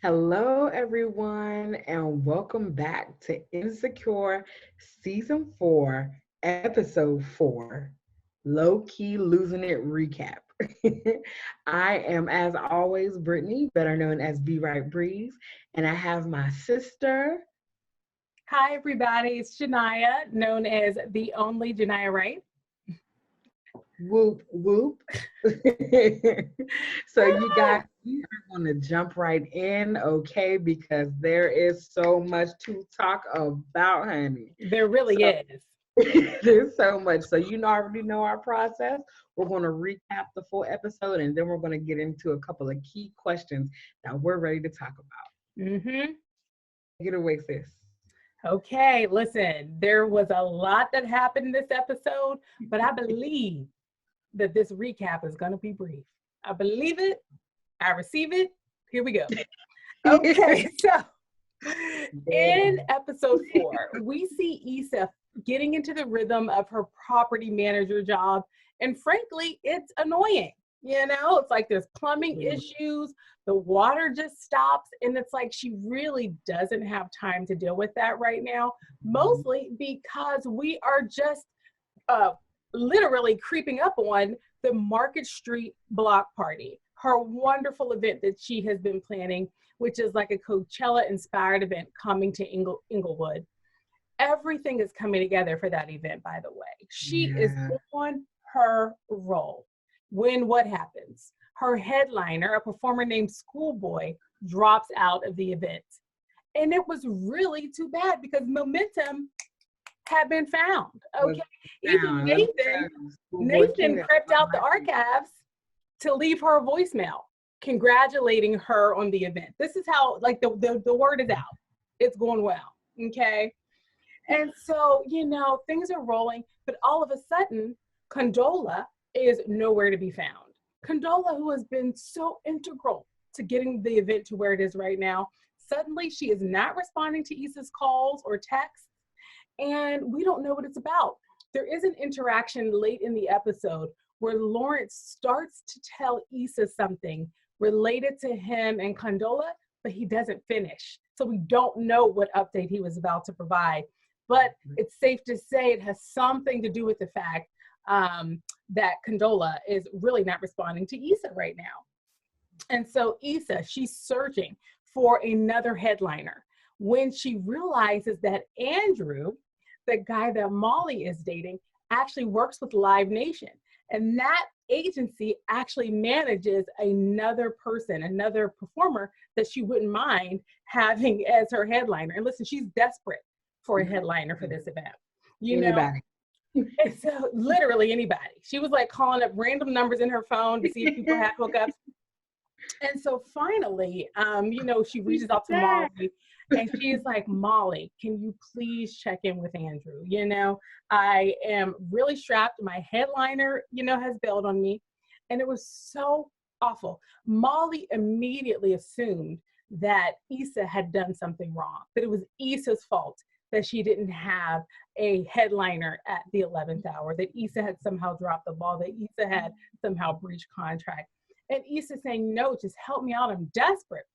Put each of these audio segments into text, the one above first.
Hello, everyone, and welcome back to Insecure Season 4, Episode 4, Low-Key Losing It Recap. I am, as always, Brittany, better known as Be Right Breeze, and I have my sister. Hi, everybody. It's Janaya, known as the only Janaya Wright. Whoop, whoop. So, you guys, we are going to jump right in, okay, because there is so much to talk about, honey. There really So, is. there's so much. So already know our process. We're going to recap the full episode and then we're going to get into a couple of key questions that we're ready to talk about. Mm-hmm. Take it away, sis. Okay, listen, there was a lot that happened in this episode, but I believe that this recap is going to be brief. I believe it. I receive it. Here we go. Okay, so in episode 4, we see Issa getting into the rhythm of her property manager job. And frankly, it's annoying. It's like there's plumbing issues, the water just stops, and it's like she really doesn't have time to deal with that right now, mostly because we are just literally creeping up on the Market Street block party, her wonderful event that she has been planning, which is like a Coachella-inspired event coming to Inglewood. Everything is coming together for that event, by the way. She is on her roll. When what happens? Her headliner, a performer named Schoolboy, drops out of the event. And it was really too bad because momentum had been found. Okay. Even Nathan crept out the archives to leave her a voicemail congratulating her on the event. This is how, like, the word is out. It's going well. Okay. And so, things are rolling, but all of a sudden, Condola is nowhere to be found. Condola, who has been so integral to getting the event to where it is right now, suddenly she is not responding to Issa's calls or texts, and we don't know what it's about. There is an interaction late in the episode where Lawrence starts to tell Issa something related to him and Condola, but he doesn't finish. So we don't know what update he was about to provide. But it's safe to say it has something to do with the fact that Condola is really not responding to Issa right now. And so Issa, she's searching for another headliner when she realizes that Andrew, the guy that Molly is dating, actually works with Live Nation. And that agency actually manages another person, another performer that she wouldn't mind having as her headliner. And listen, she's desperate for a headliner for this event. Anybody. And so literally anybody. She was like calling up random numbers in her phone to see if people had hookups. And so finally, she reaches out to Molly and she's like, Molly, can you please check in with Andrew? I am really strapped. My headliner, has bailed on me. And it was so awful. Molly immediately assumed that Issa had done something wrong, that it was Issa's fault that she didn't have a headliner at the 11th hour, that Issa had somehow dropped the ball, that Issa had somehow breached contract. And Issa saying, no, just help me out, I'm desperate.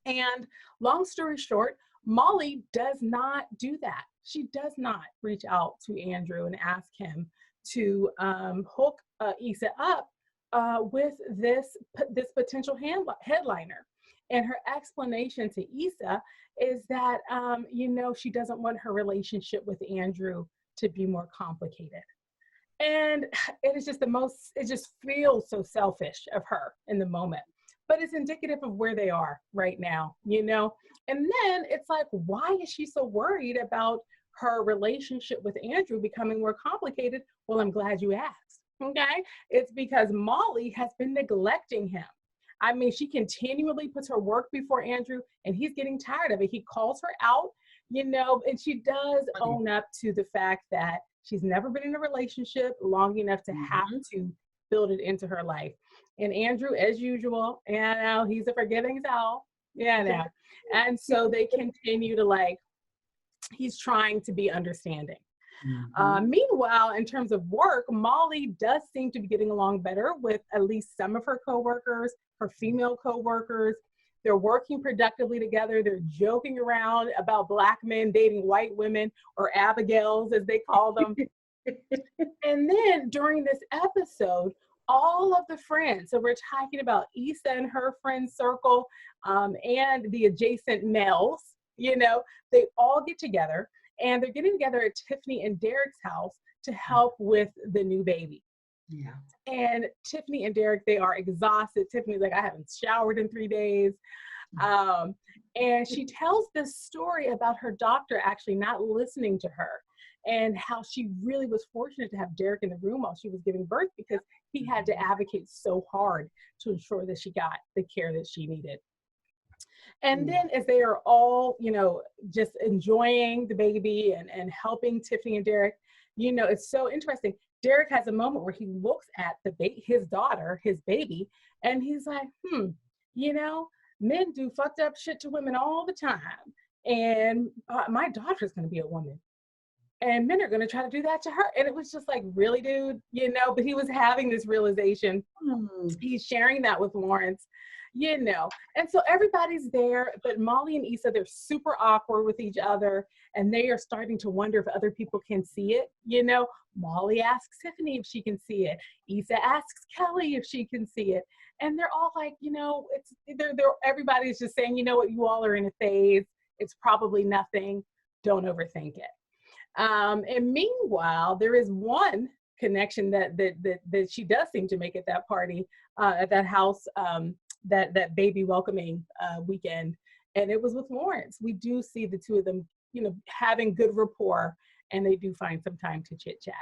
And long story short, Molly does not do that. She does not reach out to Andrew and ask him to hook Issa up with this potential headliner. And her explanation to Issa is that, she doesn't want her relationship with Andrew to be more complicated. And it is just it just feels so selfish of her in the moment. But it's indicative of where they are right now, And then it's like, why is she so worried about her relationship with Andrew becoming more complicated? Well, I'm glad you asked, okay? It's because Molly has been neglecting him. I mean, she continually puts her work before Andrew, and he's getting tired of it. He calls her out, and she does own up to the fact that she's never been in a relationship long enough to have to build it into her life. And Andrew, as usual, he's a forgiving soul, and so they continue to he's trying to be understanding. Meanwhile, in terms of work, Molly does seem to be getting along better with at least some of her coworkers, her female coworkers. They're working productively together. They're joking around about Black men dating white women, or Abigails, as they call them. And then during this episode, all of the friends, so we're talking about Issa and her friend circle, and the adjacent males, they all get together, and they're getting together at Tiffany and Derek's house to help with the new baby. Yeah. And Tiffany and Derek, they are exhausted. Tiffany's like, I haven't showered in 3 days. And she tells this story about her doctor actually not listening to her, and how she really was fortunate to have Derek in the room while she was giving birth, because he had to advocate so hard to ensure that she got the care that she needed. And then as they are all, just enjoying the baby and helping Tiffany and Derek, it's so interesting. Derek has a moment where he looks at his daughter, his baby, and he's like, men do fucked up shit to women all the time. And my daughter's going to be a woman. And men are going to try to do that to her. And it was just like, really, dude? But he was having this realization. He's sharing that with Lawrence, And so everybody's there, but Molly and Issa, they're super awkward with each other. And they are starting to wonder if other people can see it. Molly asks Tiffany if she can see it. Issa asks Kelly if she can see it. And they're all like, everybody's just saying, you all are in a phase. It's probably nothing. Don't overthink it. And meanwhile, there is one connection that she does seem to make at that party, at that house, that baby welcoming weekend, and it was with Lawrence. We do see the two of them, having good rapport, and they do find some time to chit chat.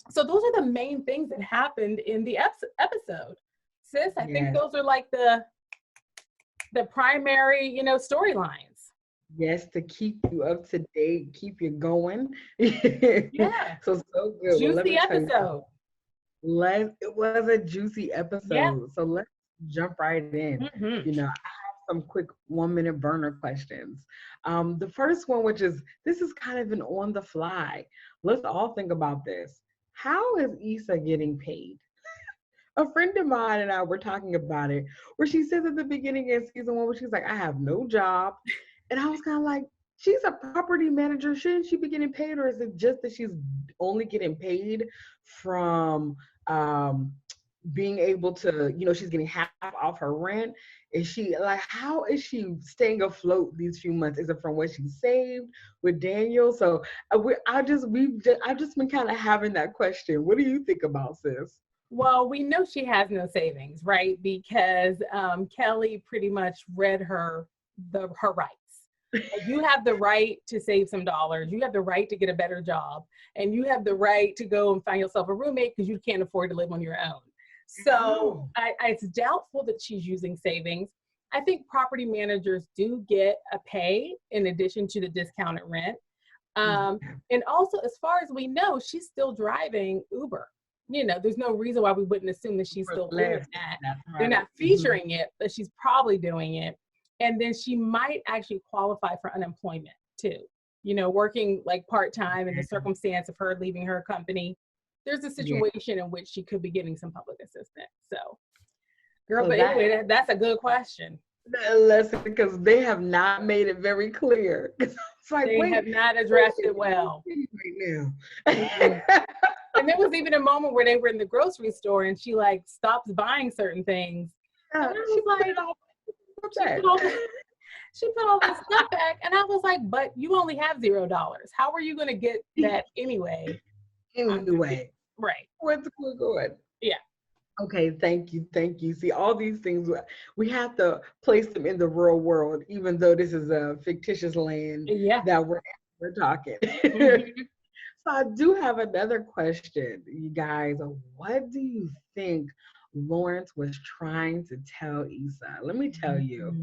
So those are the main things that happened in the episode. Sis, I think those are like the primary, storylines. Yes, to keep you up to date, keep you going. Yeah. So good. Juicy episode. It was a juicy episode. Yeah. So let's jump right in. I have some quick 1-minute burner questions. The first one, this is kind of an on the fly. Let's all think about this. How is Issa getting paid? A friend of mine and I were talking about it, where she says at the beginning of season 1, where she's like, I have no job. And I was kind of like, she's a property manager. Shouldn't she be getting paid? Or is it just that she's only getting paid from being able to, she's getting half off her rent? Is she like, how is she staying afloat these few months? Is it from what she saved with Daniel? So I've just been kind of having that question. What do you think about, sis? Well, we know she has no savings, right? Because Kelly pretty much read her rights. You have the right to save some dollars. You have the right to get a better job. And you have the right to go and find yourself a roommate because you can't afford to live on your own. So it's doubtful that she's using savings. I think property managers do get a pay in addition to the discounted rent. And also, as far as we know, she's still driving Uber. There's no reason why we wouldn't assume that she's still doing that. Right. They're not featuring it, but she's probably doing it. And then she might actually qualify for unemployment too. Working like part-time in the circumstance of her leaving her company. There's a situation in which she could be getting some public assistance. So, girl, but anyway, that's a good question. Listen, because they have not made it very clear. It's like, they have not addressed it well. Right now. And there was even a moment where they were in the grocery store and she like stops buying certain things. And I was like, she put all this stuff back, and I was like, but you only have $0. How are you going to get that anyway? Right. Where's the clue going? Yeah. Okay, thank you. See, all these things, we have to place them in the real world, even though this is a fictitious land that we're talking. So I do have another question, you guys. What do you think Lawrence was trying to tell Issa? Let me tell you,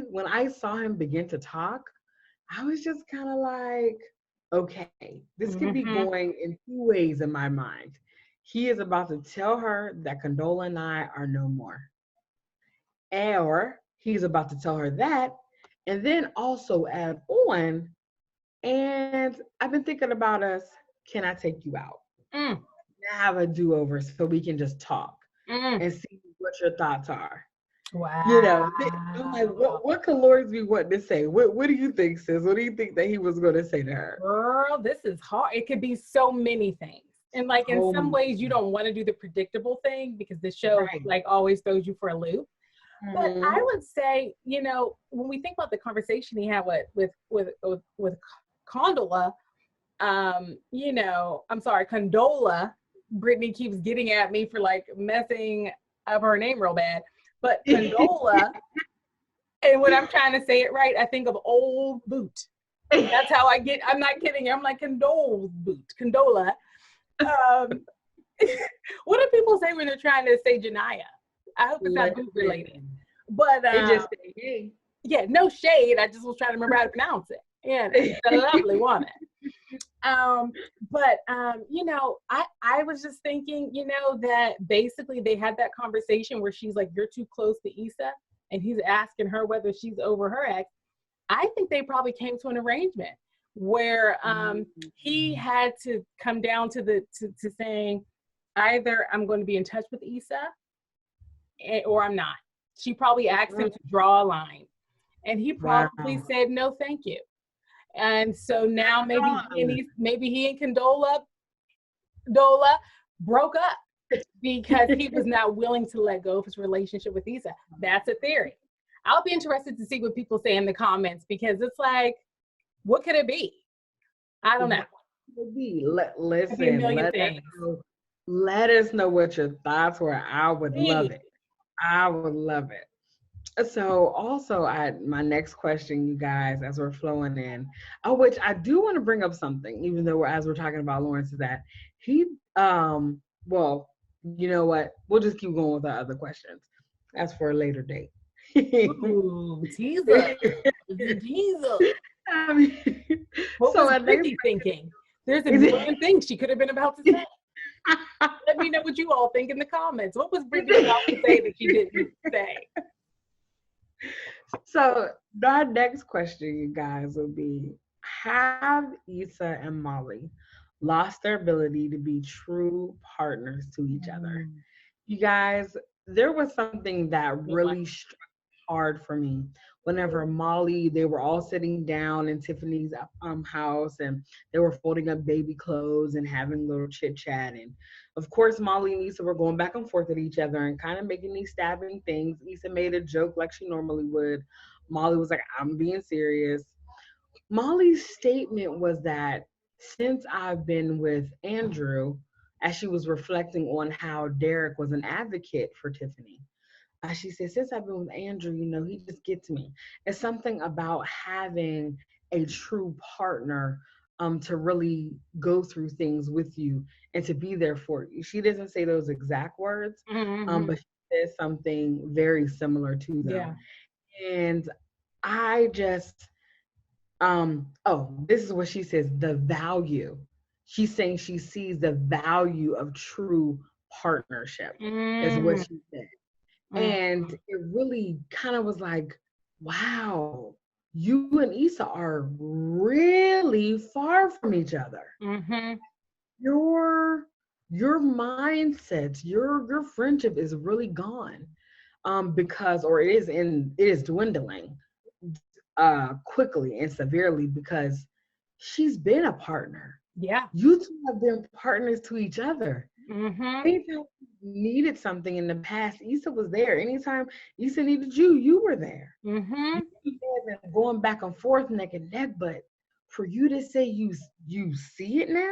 when I saw him begin to talk, I was just kind of like, okay, this could be going in 2 ways in my mind. He is about to tell her that Condola and I are no more. Or he's about to tell her that, and then also add on, and I've been thinking about us, can I take you out? Have a do-over so we can just talk and see what your thoughts are. You know, I'm like, Wow. what could Lawrence be wanting to say? What do you think, sis? What do you think that he was going to say to her? Girl, this is hard. It could be so many things. And like in Oh, some ways you don't want to do the predictable thing because the show right. like always throws you for a loop. But Mm-hmm. I would say, you know, when we think about the conversation he had with Condola, you know, I'm sorry, Condola. Brittany keeps getting at me for like messing up her name real bad. But Condola, and when I'm trying to say it right, I think of old boot. That's how I get. I'm not kidding. I'm like Condola. Um, what do people say when they're trying to say Janaya? I hope it's not boot related. But They just say, hey. yeah, no shade. I just was trying to remember how to pronounce it. Yeah, it's a lovely woman. You know, I was just thinking, you know, that basically they had that conversation where she's like, "You're too close to Issa," and he's asking her whether she's over her ex. I think they probably came to an arrangement where he had to come down to to saying either I'm going to be in touch with Issa or I'm not. She probably asked him to draw a line, and he probably said no, thank you. And so now maybe he and Dola broke up because he was not willing to let go of his relationship with Issa. That's a theory. I'll be interested to see what people say in the comments because it's like, what could it be? I don't know. Listen, let us know what your thoughts were. I would love it. I would love it. So also my next question, you guys, as we're flowing in, which I do want to bring up something, even though as we're talking about Lawrence, is that he well, you know what? We'll just keep going with our other questions. That's for a later date. Ooh, teaser. Teaser. I mean, what was Brittany thinking? There's a million things she could have been about to say. Let me know what you all think in the comments. What was Brittany about to say that she didn't say? So our next question, you guys, will be: have Issa and Molly lost their ability to be true partners to each other? You guys, there was something that really struck hard for me whenever Molly, they were all sitting down in Tiffany's house and they were folding up baby clothes and having a little chit chat. And of course, Molly and Issa were going back and forth at each other and kind of making these stabbing things. Issa made a joke like she normally would. Molly was like, I'm being serious. Molly's statement was that since I've been with Andrew, as she was reflecting on how Derek was an advocate for Tiffany, she said, since I've been with Andrew, you know, he just gets me. It's something about having a true partner to really go through things with you and to be there for you. She doesn't say those exact words, but she says something very similar to them. Yeah. And I just, this is what she says, the value. She's saying she sees the value of true partnership, is what she said. And it really kind of was like, wow, you and Issa are really far from each other. Your mindset, your friendship is really gone. Because it is dwindling quickly and severely because she's been a partner. Yeah. You two have been partners to each other. Anytime you needed something in the past, Issa was there. Anytime Issa needed you, you were there. You have been going back and forth neck and neck, but for you to say you see it now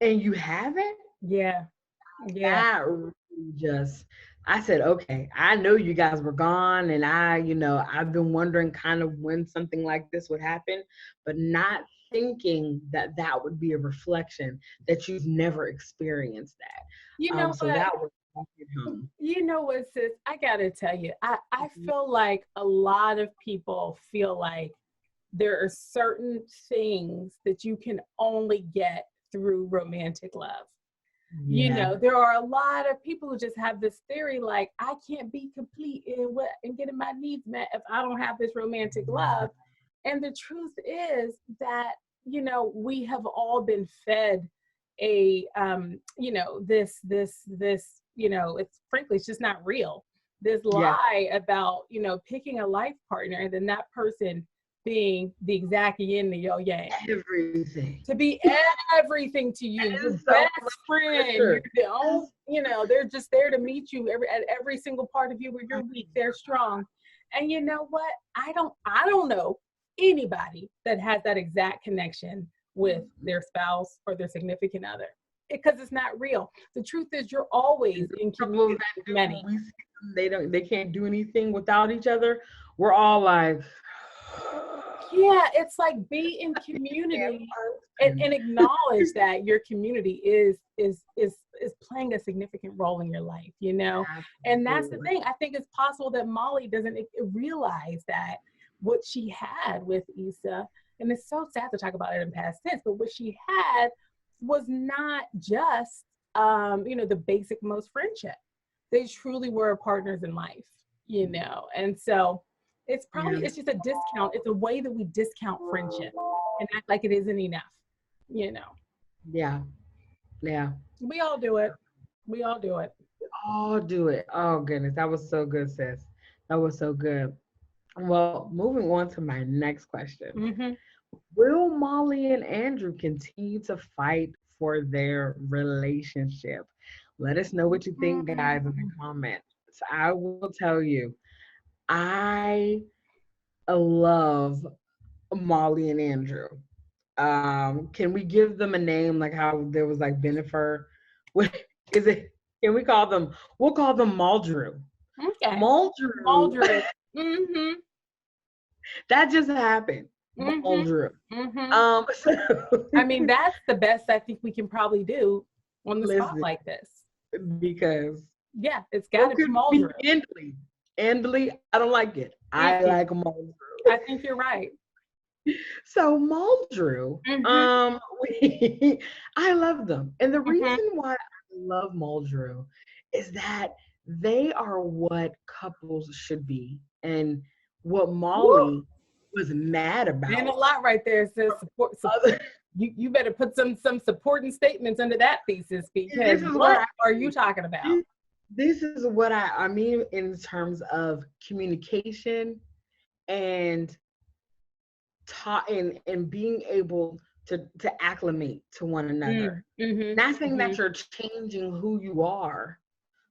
and you haven't, that really just, I said, okay, I know you guys were gone, and I've been wondering kind of when something like this would happen, but not thinking that that would be a reflection that you've never experienced that. You know so what? that was home. You know what, sis? I gotta tell you, I feel like a lot of people feel like there are certain things that you can only get through romantic love. You know, there are a lot of people who just have this theory like, I can't be complete in getting my needs met if I don't have this romantic love. And the truth is that, you know, we have all been fed this, you know, it's frankly, it's just not real. this Yeah. lie about, picking a life partner and then that person being the exact yin and yo yang. Everything. To be everything to you, That your is so best much friend, you're pressure. the only, they're just there to meet you at every single part of you where you're weak, they're strong. And you know what? I don't know anybody that has that exact connection with their spouse or their significant other, because it's not real. The truth is you're always in community with many. We see them, they can't do anything without each other. We're all like, Yeah, it's like be in community and acknowledge that your community is playing a significant role in your life, And that's the thing. I think it's possible that Molly doesn't realize that what she had with Issa, and it's so sad to talk about it in past tense, but what she had was not just the basic most friendship. They truly were partners in life, and so it's just a discount. It's a way that we discount friendship and act like it isn't enough, Yeah. We all do it. We all do it. All do it. Oh goodness, that was so good, sis. That was so good. Well, moving on to my next question. Mm-hmm. Will Molly and Andrew continue to fight for their relationship? Let us know what you think, guys, in the comments. I will tell you, I love Molly and Andrew. Can we give them a name like how there was like Benifer? What is it? Can we call them? We'll call them Maldrew. Okay. Maldrew. Mm-hmm. That just happened. Mm-hmm. Maldrew. So, I mean, that's the best I think we can probably do on the spot like this. Because it's got to be Maldrew. Andley, I don't like it. I like Maldrew. I think you're right. So Maldrew, I love them. And the reason why I love Maldrew is that they are what couples should be. And what Molly was mad about. And a lot right there says support. You better put some supporting statements under that thesis, because what are you talking about? This is what I mean in terms of communication and and being able to acclimate to one another. Not saying that you're changing who you are,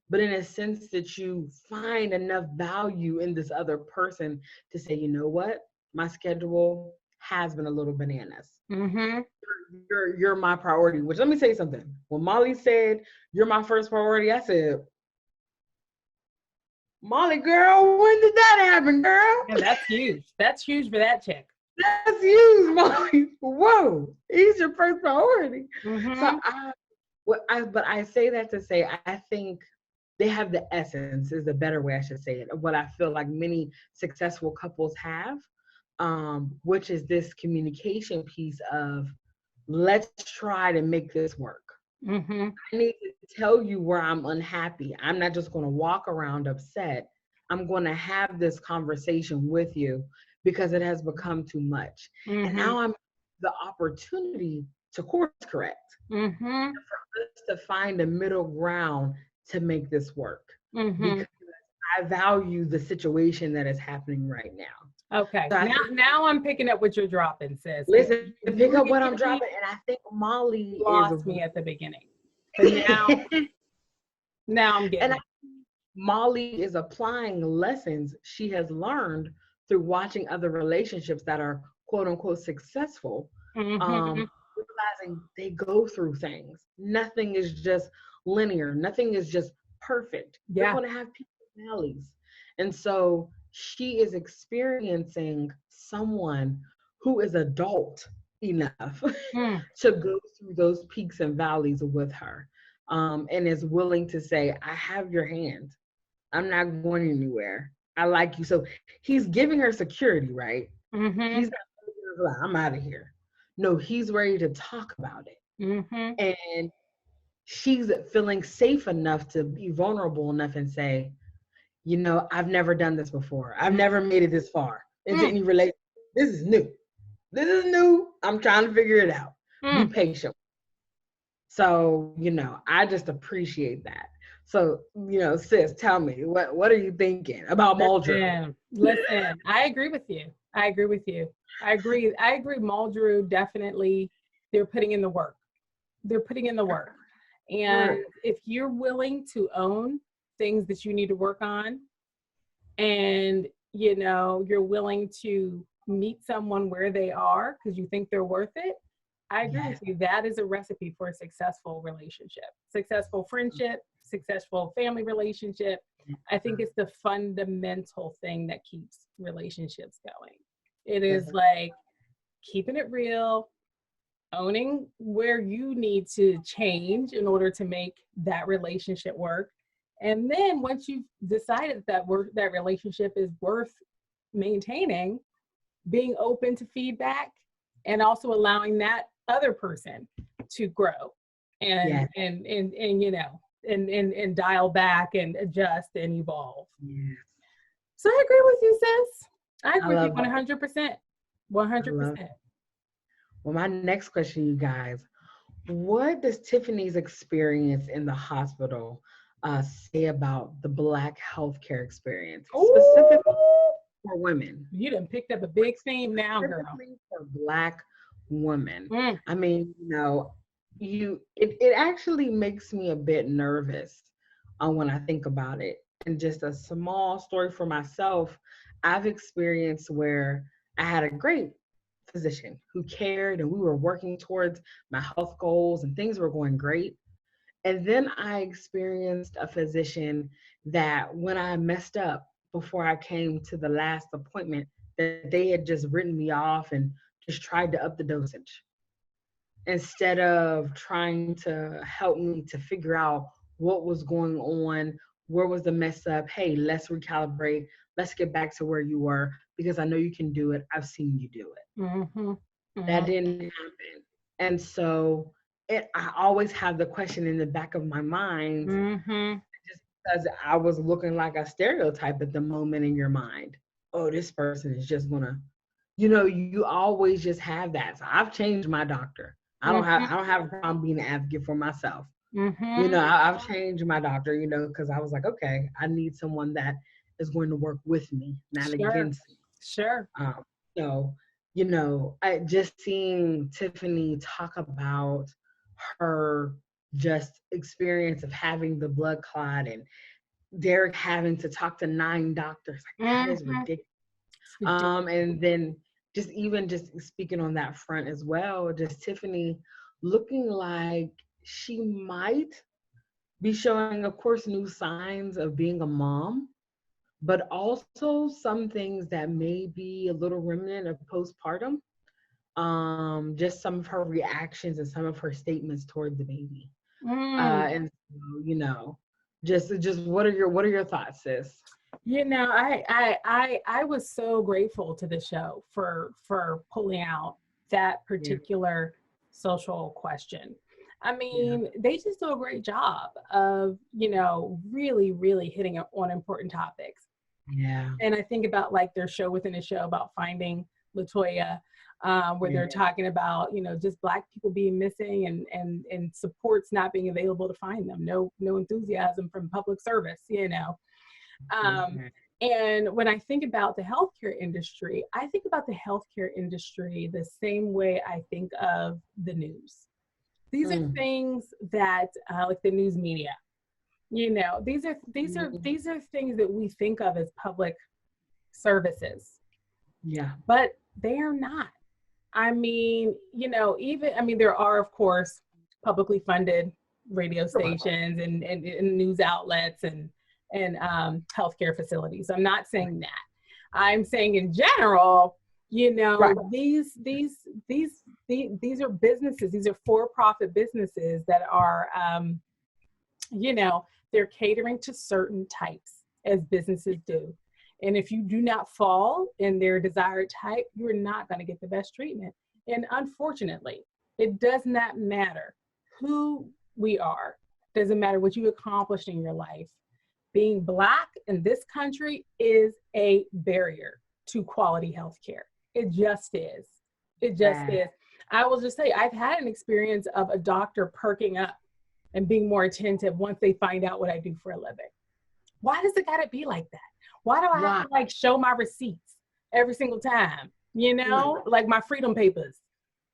but in a sense that you find enough value in this other person to say, you know what, my schedule has been a little bananas. You're my priority. Which, let me say something. When Molly said you're my first priority, I said, Molly, girl, when did that happen, girl? Yeah, that's huge. That's huge for that chick. That's huge, Molly. Whoa, he's your first priority. So but I say that to say I think they have the essence, is the better way I should say it, of what I feel like many successful couples have, which is this communication piece of, let's try to make this work. I need to tell you where I'm unhappy. I'm not just going to walk around upset. I'm going to have this conversation with you because it has become too much. And now I'm the opportunity to course correct, for us to find a middle ground to make this work, because I value the situation that is happening right now. Okay, so now I'm picking up what you're dropping, sis. Listen, pick up what I'm dropping, and I think Molly lost me at the beginning, but now I'm getting. And Molly is applying lessons she has learned through watching other relationships that are quote unquote successful, realizing they go through things. Nothing is just linear. Nothing is just perfect. They're going to have peaks and valleys. And so she is experiencing someone who is adult enough to go through those peaks and valleys with her, and is willing to say, I have your hand. I'm not going anywhere. I like you. So he's giving her security, right? He's not like, I'm out of here. No, he's ready to talk about it. And she's feeling safe enough to be vulnerable enough and say, you know, I've never done this before. I've never made it this far into any relationship. This is new. This is new. I'm trying to figure it out. Be patient. So, you know, I just appreciate that. So, sis, tell me, what are you thinking about Muldrew? Listen, I agree with you. I agree with you. I agree. Muldrew definitely, they're putting in the work. They're putting in the work. And if you're willing to own things that you need to work on, and you're willing to meet someone where they are because you think they're worth it, I agree with you. That is a recipe for a successful relationship, successful friendship, successful family relationship. I think it's the fundamental thing that keeps relationships going. It is like keeping it real, owning where you need to change in order to make that relationship work. And then once you've decided that that relationship is worth maintaining, being open to feedback and also allowing that other person to grow and dial back and adjust and evolve. Yes. So I agree with you, sis. I agree with you 100%. 100%. Well, my next question, you guys, what does Tiffany's experience in the hospital say about the Black healthcare experience, specifically for women? You done picked up a big theme now, girl. For Black women. I mean, it actually makes me a bit nervous when I think about it. And just a small story for myself, I've experienced where I had a great physician who cared and we were working towards my health goals and things were going great. And then I experienced a physician that when I messed up before I came to the last appointment, that they had just written me off and just tried to up the dosage instead of trying to help me to figure out what was going on, where was the mess up. Hey, let's recalibrate. Let's get back to where you were because I know you can do it. I've seen you do it. That didn't happen. And so I always have the question in the back of my mind, just because I was looking like a stereotype at the moment in your mind. Oh, this person is just gonna, you always just have that. So I've changed my doctor. I don't have a problem being an advocate for myself. I've changed my doctor, because I was like, okay, I need someone that is going to work with me, not against me. Sure. So, I just seeing Tiffany talk about her just experience of having the blood clot and Derek having to talk to 9 doctors. Like, that is ridiculous. And then just speaking on that front as well, just Tiffany looking like she might be showing, of course, new signs of being a mom, but also some things that may be a little remnant of postpartum. Just some of her reactions and some of her statements toward the baby. And so, just what are your thoughts, sis? I was so grateful to the show for pulling out that particular social question. I mean, they just do a great job of, really, really hitting on important topics. Yeah. And I think about like their show within a show about Finding LaToya, where they're talking about, just Black people being missing and supports not being available to find them. No enthusiasm from public service, And when I think about the healthcare industry, I think about the healthcare industry the same way I think of the news. These are things that, like the news media, these are things that we think of as public services. Yeah. But they are not. I mean, there are, of course, publicly funded radio stations and news outlets and healthcare facilities. I'm not saying that. I'm saying in general, these are businesses. These are for-profit businesses that are, they're catering to certain types, as businesses do. And if you do not fall in their desired type, you're not going to get the best treatment. And unfortunately, it does not matter who we are. It doesn't matter what you accomplished in your life. Being Black in this country is a barrier to quality health care. It just is. It just is. I will just say, I've had an experience of a doctor perking up and being more attentive once they find out what I do for a living. Why does it gotta be like that? Why do I have to like show my receipts every single time? You know, like my freedom papers,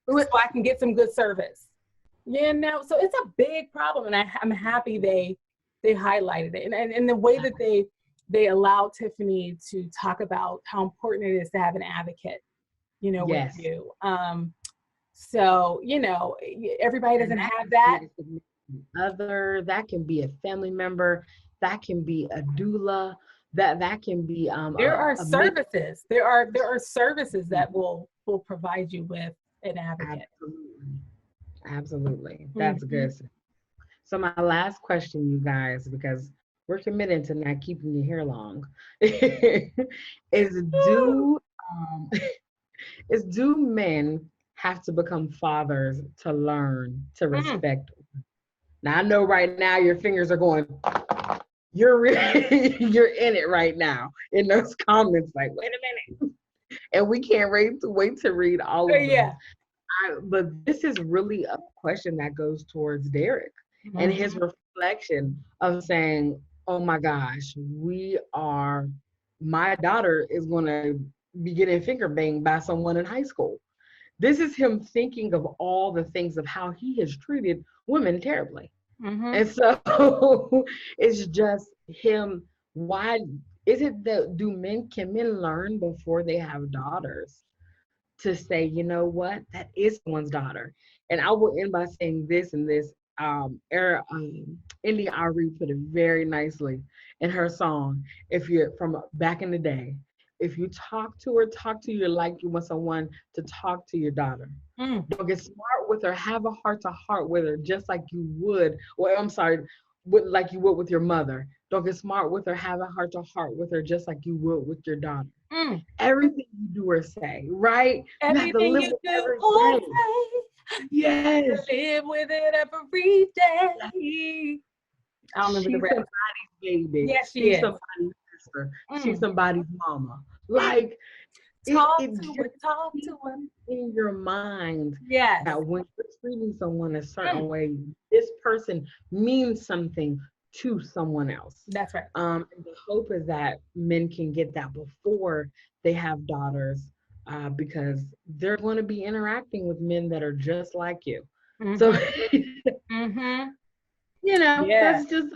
so I can get some good service. You know, so it's a big problem, and I'm happy they highlighted it, and the way that they allow Tiffany to talk about how important it is to have an advocate, you know, with you. So, you know, everybody doesn't have that. Other, that can be a family member, that can be a doula, that can be there are services. There are services that will provide you with an advocate. Absolutely. That's good. So my last question, you guys, because we're committed to not keeping you here long, is do men have to become fathers to learn to respect? Now I know right now your fingers are going. You're you're in it right now in those comments. Like, wait a minute, and we can't wait to read all of them. Yeah. But this is really a question that goes towards Derek and his reflection of saying, "Oh my gosh, my daughter is going to be getting finger banged by someone in high school." This is him thinking of all the things of how he has treated women terribly. And so it's just him. Why is it that can men learn before they have daughters to say, you know what, that is someone's daughter? And I will end by saying this, and this India Ari put it very nicely in her song. If you're from back in the day, if you talk to her like you want someone to talk to your daughter. Don't get smart with her. Have a heart to heart with her, just like you would. Well, I'm sorry, like you would with your mother. Don't get smart with her. Have a heart to heart with her, just like you would with your daughter. Everything you do or say, right? Everything you do or say. Yes. Live with it every day. I don't remember the rest. She's somebody's baby. Yes, she She's is. somebody's sister. She's somebody's mama. Like, talk to her in your mind. Yes. That when you're treating someone a certain way, this person means something to someone else. That's right. And the hope is that men can get that before they have daughters, because they're going to be interacting with men that are just like you. So, you know, that's just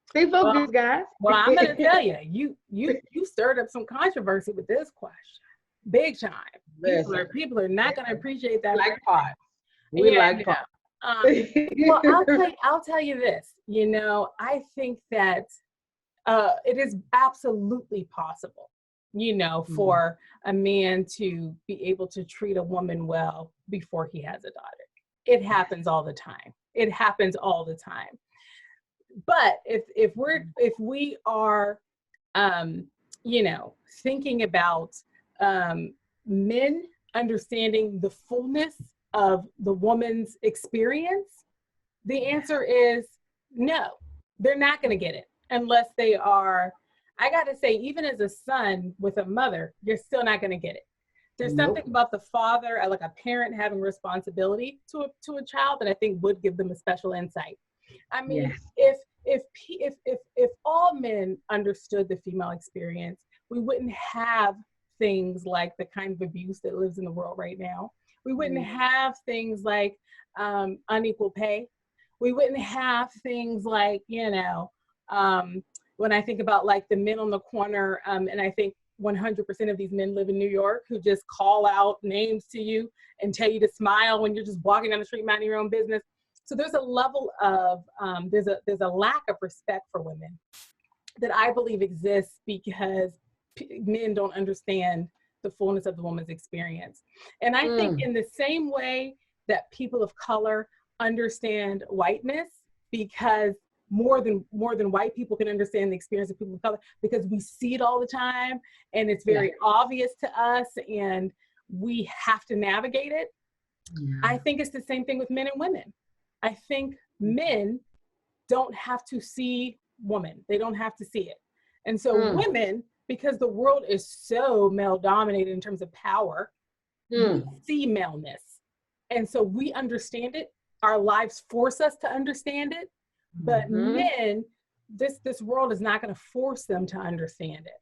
stay focused, guys. Well, I'm going to tell you, you stirred up some controversy with this question. Big time. People are not going to appreciate that. Like pot. We like pot. Well, I'll tell you this. You know, I think that it is absolutely possible, you know, for a man to be able to treat a woman well before he has a daughter. It happens all the time. It happens all the time. But if we are, you know, thinking about men understanding the fullness of the woman's experience, the answer is no, they're not going to get it unless they are. I got to say, even as a son with a mother, you're still not going to get it. There's something about the father, like a parent having responsibility to a child, that I think would give them a special insight. I mean, if all men understood the female experience, we wouldn't have things like the kind of abuse that lives in the world right now. We wouldn't have things like unequal pay. We wouldn't have things like, you know, when I think about like the men on the corner, and I think 100% of these men live in New York, who just call out names to you and tell you to smile when you're just walking down the street minding your own business. So there's a level of, there's a lack of respect for women that I believe exists because men don't understand the fullness of the woman's experience. And I think in the same way that people of color understand whiteness, because more than white people can understand the experience of people of color, because we see it all the time and it's very obvious to us and we have to navigate it. I think it's the same thing with men and women. I think men don't have to see women. They don't have to see it. And so women, because the world is so male dominated in terms of power, we see maleness. And so we understand it our lives force us to understand it, but Mhm. men, this world is not going to force them to understand it.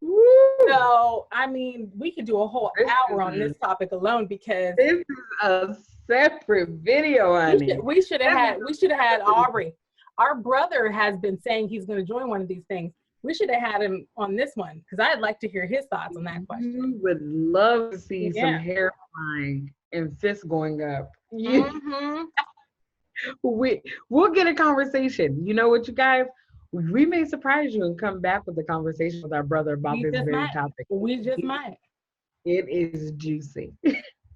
Woo! So, I mean, we could do a whole This hour on this topic alone because is a separate video, honey. we should have had Aubrey. Our brother has been saying he's going to join one of these things. We should have had him on this one because I'd like to hear his thoughts on that question. You would love to see some Yeah. hair flying and fists going up. Mm-hmm. We'll get a conversation. You know what, you guys? We may surprise you and come back with a conversation with our brother about We this just very might. topic. We just might. It is juicy.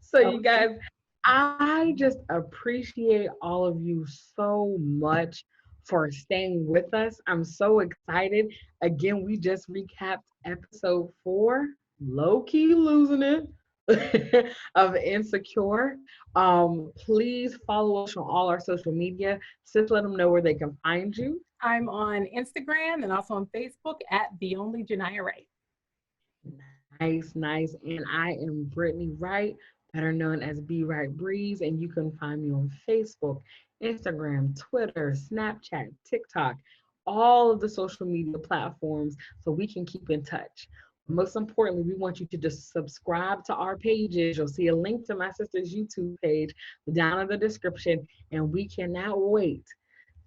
So, you Okay. guys, I just appreciate all of you so much for staying with us. I'm so excited. Again, we just recapped episode 4, Lowkey Losing It of Insecure. Please follow us on all our social media. Just let them know where they can find you. I'm on Instagram and also on Facebook at The Only Janiyah Wright. Nice, nice. And I am Brittany Wright, better known as Be Right Breeze. And you can find me on Facebook, Instagram, Twitter, Snapchat, TikTok, all of the social media platforms so we can keep in touch. Most importantly, we want you to just subscribe to our pages. You'll see a link to my sister's YouTube page down in the description. And we cannot wait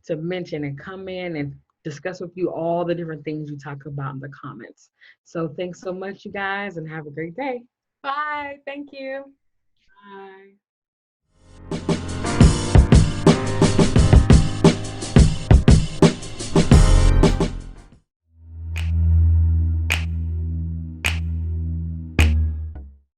to mention and come in and discuss with you all the different things you talk about in the comments. So thanks so much, you guys, and have a great day. Bye. Thank you. Bye.